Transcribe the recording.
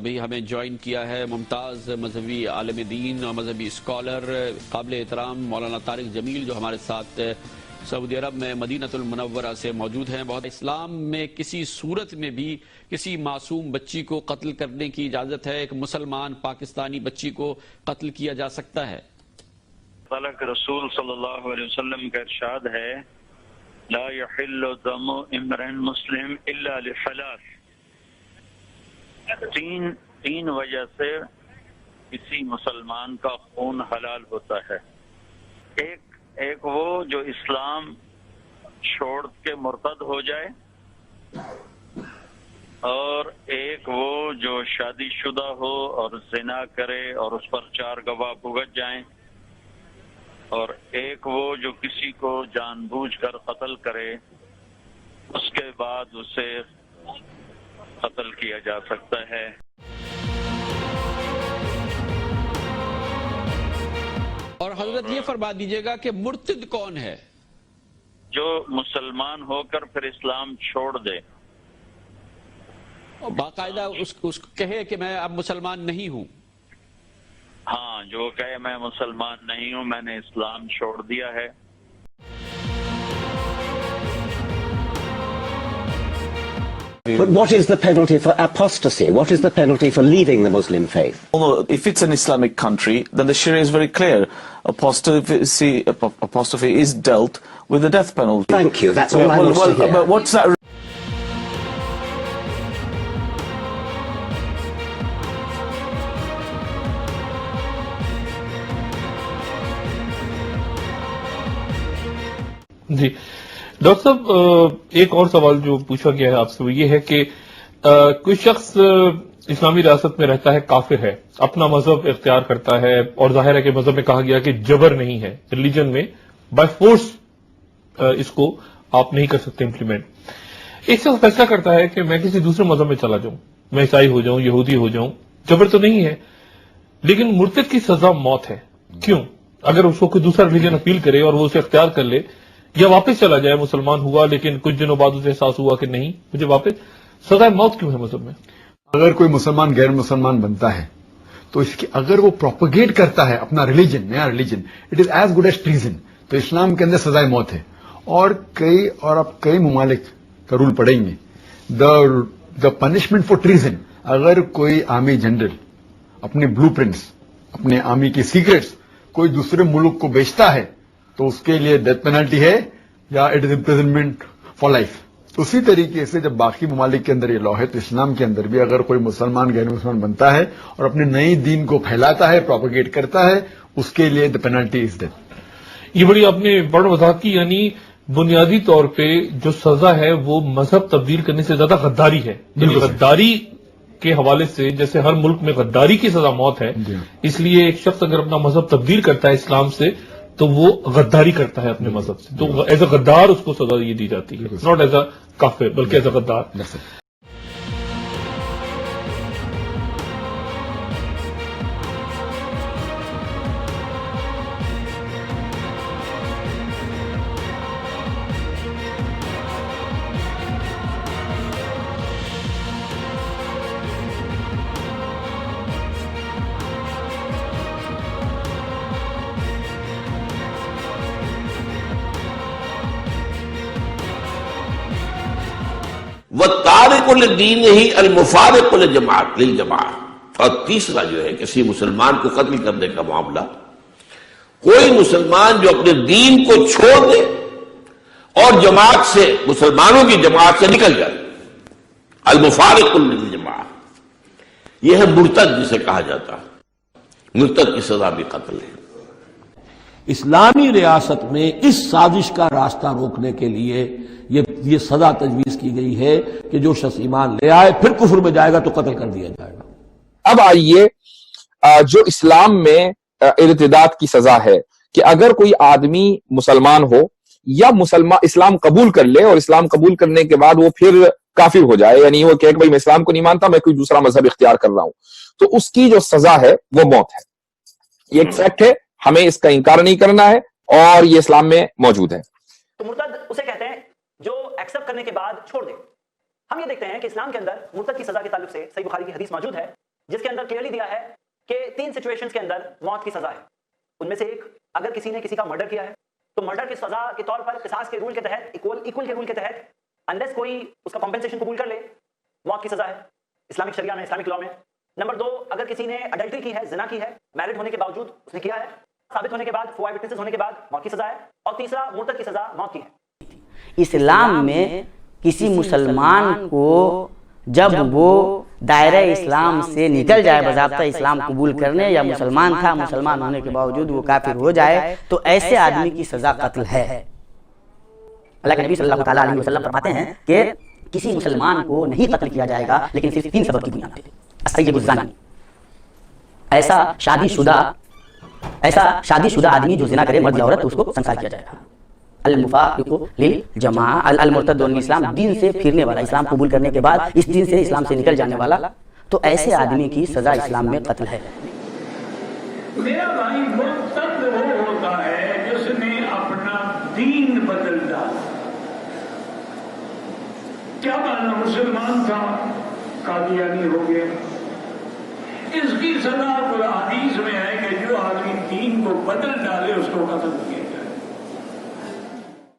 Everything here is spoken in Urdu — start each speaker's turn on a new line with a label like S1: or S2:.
S1: ابھی ہمیں جوائن کیا ہے ممتاز مذہبی عالم دین اور مذہبی اسکالر قابل احترام مولانا طارق جمیل، جو ہمارے ساتھ سعودی عرب میں مدینہ المنورہ سے موجود ہیں۔ بہت اسلام میں کسی صورت میں بھی کسی معصوم بچی کو قتل کرنے کی اجازت ہے؟ ایک مسلمان پاکستانی بچی کو قتل کیا جا سکتا ہے؟
S2: اللہ کے رسول صلی اللہ علیہ وسلم کا ارشاد ہے، لا يحل دم امرئ مسلم الا لثلاث۔ تین وجہ سے کسی مسلمان کا خون حلال ہوتا ہے۔ ایک وہ جو اسلام چھوڑ کے مرتد ہو جائے، اور ایک وہ جو شادی شدہ ہو اور زنا کرے اور اس پر 4 گواہ بھگت جائیں، اور ایک وہ جو کسی کو جان بوجھ کر قتل کرے، اس کے بعد اسے قتل کیا جا سکتا ہے۔
S1: اور حضرت یہ فرما دیجئے گا کہ مرتد کون ہے؟
S2: جو مسلمان ہو کر پھر اسلام چھوڑ دے،
S1: باقاعدہ اس کو کہے کہ میں اب مسلمان نہیں ہوں۔
S2: ہاں، جو کہے میں مسلمان نہیں ہوں، میں نے اسلام چھوڑ دیا ہے۔
S3: But what is the penalty for apostasy? What is the penalty for leaving the Muslim faith?
S4: If it's an Islamic country, then the Sharia is very clear. Apostasy is dealt with the death penalty.
S3: Thank you. That's all I want to hear.
S4: But what's that?
S5: جی ڈاکٹر صاحب، ایک اور سوال جو پوچھا گیا ہے آپ سے وہ یہ ہے کہ کوئی شخص اسلامی ریاست میں رہتا ہے، کافر ہے، اپنا مذہب اختیار کرتا ہے، اور ظاہر ہے کہ مذہب میں کہا گیا کہ جبر نہیں ہے، ریلیجن میں بائی فورس اس کو آپ نہیں کر سکتے امپلیمنٹ۔ ایک شخص فیصلہ کرتا ہے کہ میں کسی دوسرے مذہب میں چلا جاؤں، میں عیسائی ہو جاؤں، یہودی ہو جاؤں، جبر تو نہیں ہے، لیکن مرتد کی سزا موت ہے۔ کیوں؟ اگر اس کو کوئی دوسرا ریلیجن اپیل کرے اور وہ اسے اختیار کر لے، یا واپس چلا جائے، مسلمان ہوا لیکن کچھ دنوں بعد اسے احساس ہوا کہ نہیں مجھے واپس، سزائے موت کیوں ہے مذہب میں؟
S6: اگر کوئی مسلمان غیر مسلمان بنتا ہے تو اس کی اگر وہ پروپیگیٹ کرتا ہے اپنا ریلیجن، نیا religion, it is as good as treason, تو اسلام کے اندر سزائے موت ہے۔ اور آپ کئی ممالک کا رول پڑھیں گے، دا پنشمنٹ فار ٹریزن، اگر کوئی آرمی جنرل اپنے بلو پرنٹس، اپنے آرمی کی سیکرٹس کوئی دوسرے ملک کو بیچتا ہے تو اس کے لیے ڈیتھ پینلٹی ہے یا it is imprisonment for life. اسی طریقے سے جب باقی ممالک کے اندر یہ لا ہے تو اسلام کے اندر بھی اگر کوئی مسلمان غیر مسلمان بنتا ہے اور اپنے نئی دین کو پھیلاتا ہے، پروپیگیٹ کرتا ہے، اس کے لیے دا پینلٹی از ڈیتھ۔
S5: یہ بڑی آپ نے بڑا وضاحت کی، یعنی بنیادی طور پہ جو سزا ہے وہ مذہب تبدیل کرنے سے زیادہ غداری ہے، یعنی غداری کے حوالے سے جیسے ہر ملک میں غداری کی سزا موت ہے، اس لیے ایک شخص اگر اپنا مذہب تبدیل کرتا ہے اسلام سے تو وہ غداری کرتا ہے اپنے مذہب سے، تو ایز اے غدار اس کو سزا یہ دی جاتی ہے، ناٹ ایز اے کافر بلکہ ایز اے غدار۔
S7: وَالتَّارِقُ لِدِينِهِ الْمُفَارِقُ لِلْجَمَاعَةِ۔ اور تیسرا جو ہے کسی مسلمان کو قتل کرنے کا معاملہ، کوئی مسلمان جو اپنے دین کو چھوڑ دے اور جماعت سے، مسلمانوں کی جماعت سے نکل جائے، المفارق للجماعہ، یہ ہے مرتد جسے کہا جاتا ہے۔ مرتد کی سزا بھی قتل ہے۔
S8: اسلامی ریاست میں اس سازش کا راستہ روکنے کے لیے یہ سزا تجویز کی گئی ہے کہ جو شخص ایمان لے آئے پھر کفر میں جائے گا تو قتل کر دیا جائے گا۔
S9: اب آئیے، جو اسلام میں ارتداد کی سزا ہے کہ اگر کوئی آدمی مسلمان ہو یا اسلام قبول کر لے اور اسلام قبول کرنے کے بعد وہ پھر کافر ہو جائے، یعنی وہ کہ بھائی میں اسلام کو نہیں مانتا، میں کوئی دوسرا مذہب اختیار کر رہا ہوں، تو اس کی جو سزا ہے وہ موت ہے۔ یہ ایک فیکٹ ہے، ہمیں اس کا انکار نہیں کرنا ہے، اور یہ اسلام میں موجود ہے۔
S10: تو مرتد اسے کہتے ہیں جو ایکسپٹ کرنے کے بعد چھوڑ دے۔ ہم یہ دیکھتے ہیں کہ اسلام کے اندر مرتد کی سزا کے تعلق سے صحیح بخاری کی حدیث موجود ہے جس کے اندر کلیئرلی دیا ہے کہ 3 سچویشنز کے اندر موت کی سزا ہے. ان میں سے ایک، اگر کسی نے کسی کا مرڈر کیا ہے تو مرڈر کی سزا کے طور پر قصاص کے رول کے تحت، ایکول کے رول کے تحت، انلیس کوئی اس کا کمپنسیشن قبول کر لے، موت کی سزا ہے اسلامک شریعہ میں، اسلامک لا میں. نمبر 2، اگر کسی نے اڈلٹری کی ہے، زنا کی ہے، میرڈ ہونے کے باوجود اس نے کیا ہے، ثابت ہونے کے بعد، 4 وٹنسز ہونے کے بعد موت کی سزا ہے. اور تیسرا، مرتد کی سزا موت کی ہے.
S11: اسلام میں کسی مسلمان کو جب وہ دائرہ اسلام سے نکل جائے بضابطہ اسلام قبول کرنے، یا مسلمان تھا، مسلمان ہونے کے باوجود وہ کافر ہو جائے، تو ایسے آدمی کی سزا قتل ہے. اللہ کے نبی صلی اللہ تعالیٰ علیہ وسلم فرماتے ہیں کہ کسی مسلمان کو نہیں قتل کیا جائے گا لیکن صرف 3 سبب کی بنیاد پہ. السیب الزانی، ایسا شادی شدہ آدمی جو زنا کرے، مرد یا عورت، اس کو سنسار کیا جائے گا. المفارق للجماعہ، المرتد عن الاسلام، دین سے پھرنے والا، اسلام قبول کرنے کے بعد اس دین سے، اسلام سے نکل جانے والا، تو ایسے آدمی کی سزا اسلام میں قتل ہے.
S12: میرا بھائی مرتد وہ ہوتا ہے جس نے اپنا دین بدل ڈالا. کیا مانا؟ مسلمان تھا، قادیانی ہو گیا. اس کی سزا قرآن حدیث میں ہے کہ جو آدمی دین کو بدل ڈالے اس کو قتل کیا.